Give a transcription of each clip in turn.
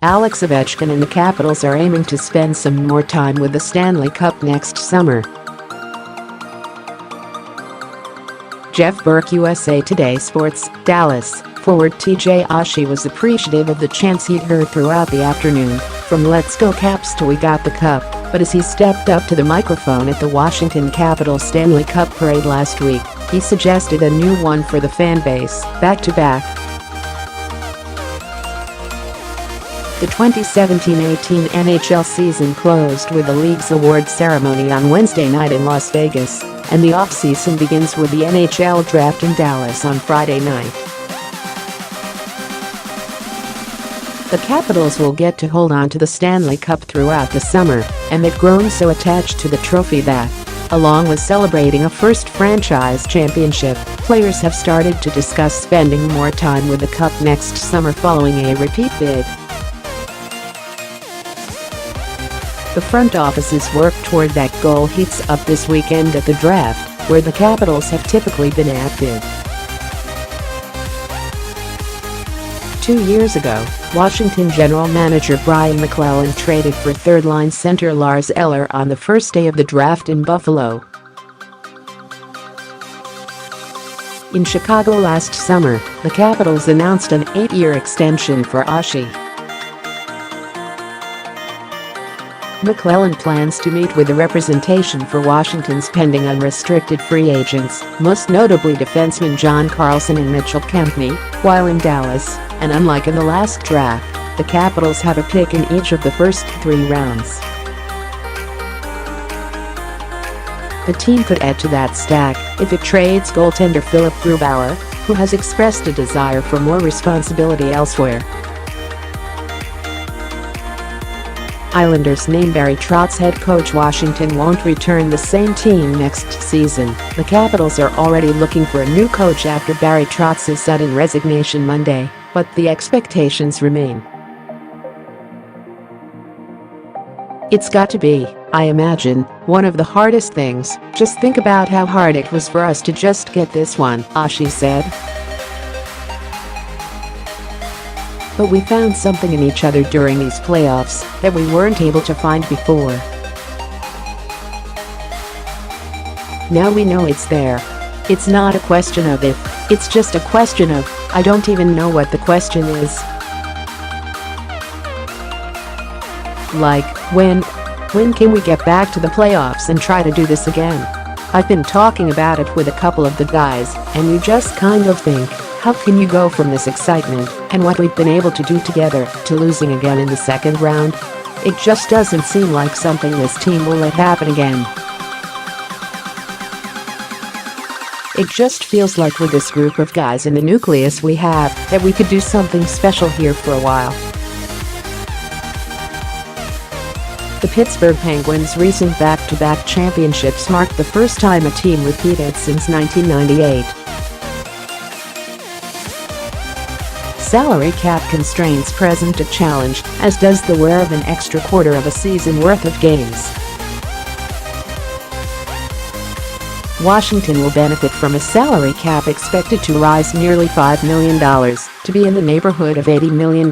Alex Ovechkin and the Capitals are aiming to spend some more time with the Stanley Cup next summer. Geoff Burke-USA TODAY Sports, Dallas. Forward TJ Oshie was appreciative of the chants he'd heard throughout the afternoon, from "Let's go Caps" to "We got the cup," but as he stepped up to the microphone at the Washington Capitals Stanley Cup parade last week, he suggested a new one for the fan base: back-to-back. The 2017-18 NHL season closed with the league's award ceremony on Wednesday night in Las Vegas, and the offseason begins with the NHL draft in Dallas on Friday night. The Capitals will get to hold on to the Stanley Cup throughout the summer, and they've grown so attached to the trophy that, along with celebrating a first franchise championship, players have started to discuss spending more time with the Cup next summer following a repeat bid. The front office's work toward that goal heats up this weekend at the draft, where the Capitals have typically been active. 2 years ago, Washington General Manager Brian MacLellan traded for third-line center Lars Eller on the first day of the draft in Buffalo. In Chicago last summer, the Capitals announced an 8-year extension for Oshie. MacLellan plans to meet with the representation for Washington's pending unrestricted free agents, most notably defensemen Carlson and Kempny, while in Dallas, and unlike in the last draft, the Capitals have a pick in each of the first 3 rounds. The team could add to that stack if it trades goaltender Philipp Grubauer, who has expressed a desire for more responsibility elsewhere. Islanders name Barry Trotz head coach. Washington won't return the same team next season. The Capitals are already looking for a new coach after Barry Trotz's sudden resignation Monday, but the expectations remain. It's got to be, I imagine, one of the hardest things. Just think about how hard it was for us to just get this one, Oshie said. But we found something in each other during these playoffs that we weren't able to find before. Now we know it's there. It's not a question of if, it's just a question of, I don't even know what the question is. Like, when can we get back to the playoffs and try to do this again? I've been talking about it with a couple of the guys, and you just kind of think, how can you go from this excitement and what we've been able to do together to losing again in the second round? It just doesn't seem like something this team will let happen again. It just feels like with this group of guys in the nucleus we have, that we could do something special here for a while. The Pittsburgh Penguins' recent back-to-back championships marked the first time a team repeated since 1998. Salary cap constraints present a challenge, as does the wear of an extra quarter of a season worth of games. Washington will benefit from a salary cap expected to rise nearly $5 million, to be in the neighborhood of $80 million,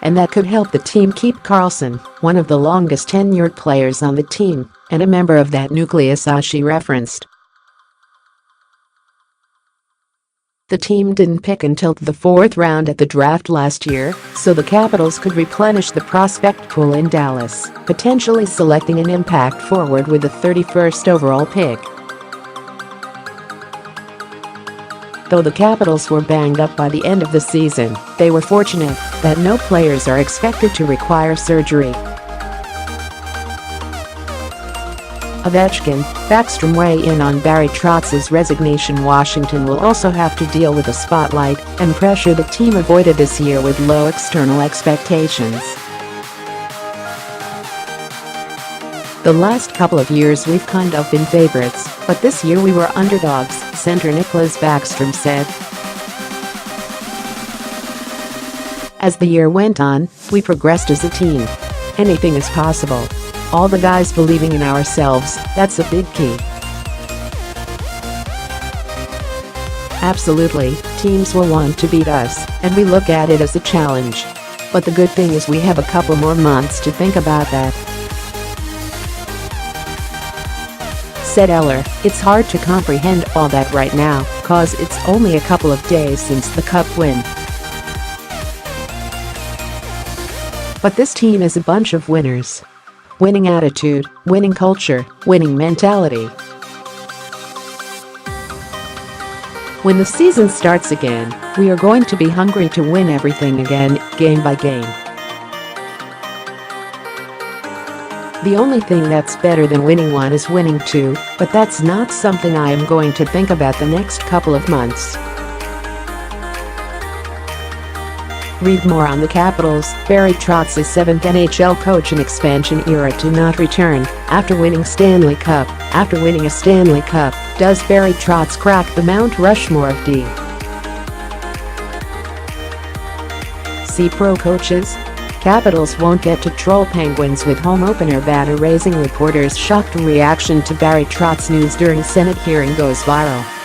and that could help the team keep Carlson, one of the longest tenured players on the team, and a member of that nucleus Oshie referenced. The team didn't pick until the 4th round at the draft last year, so the Capitals could replenish the prospect pool in Dallas, potentially selecting an impact forward with the 31st overall pick. Though the Capitals were banged up by the end of the season, they were fortunate that no players are expected to require surgery. Ovechkin, Backstrom weigh in on Barry Trotz's resignation. Washington will also have to deal with the spotlight and pressure the team avoided this year with low external expectations. The last couple of years we've kind of been favorites, but this year we were underdogs, center Nicklas Backstrom said. As the year went on, we progressed as a team. Anything is possible. All the guys believing in ourselves, that's a big key. Absolutely, teams will want to beat us, and we look at it as a challenge. But the good thing is we have a couple more months to think about that. Said Eller, it's hard to comprehend all that right now, cause it's only a couple of days since the cup win. But this team is a bunch of winners. Winning attitude, winning culture, winning mentality. When the season starts again, we are going to be hungry to win everything again, game by game. The only thing that's better than winning one is winning two, but that's not something I am going to think about the next couple of months. Read more on the Capitals. Barry Trotz's seventh NHL coach in expansion era to not return after winning Stanley Cup. After winning a Stanley Cup, does Barry Trotz crack the Mount Rushmore of D? See pro coaches? Capitals won't get to troll Penguins with home opener banner raising. Reporters' shocked reaction to Barry Trotz news during Senate hearing goes viral.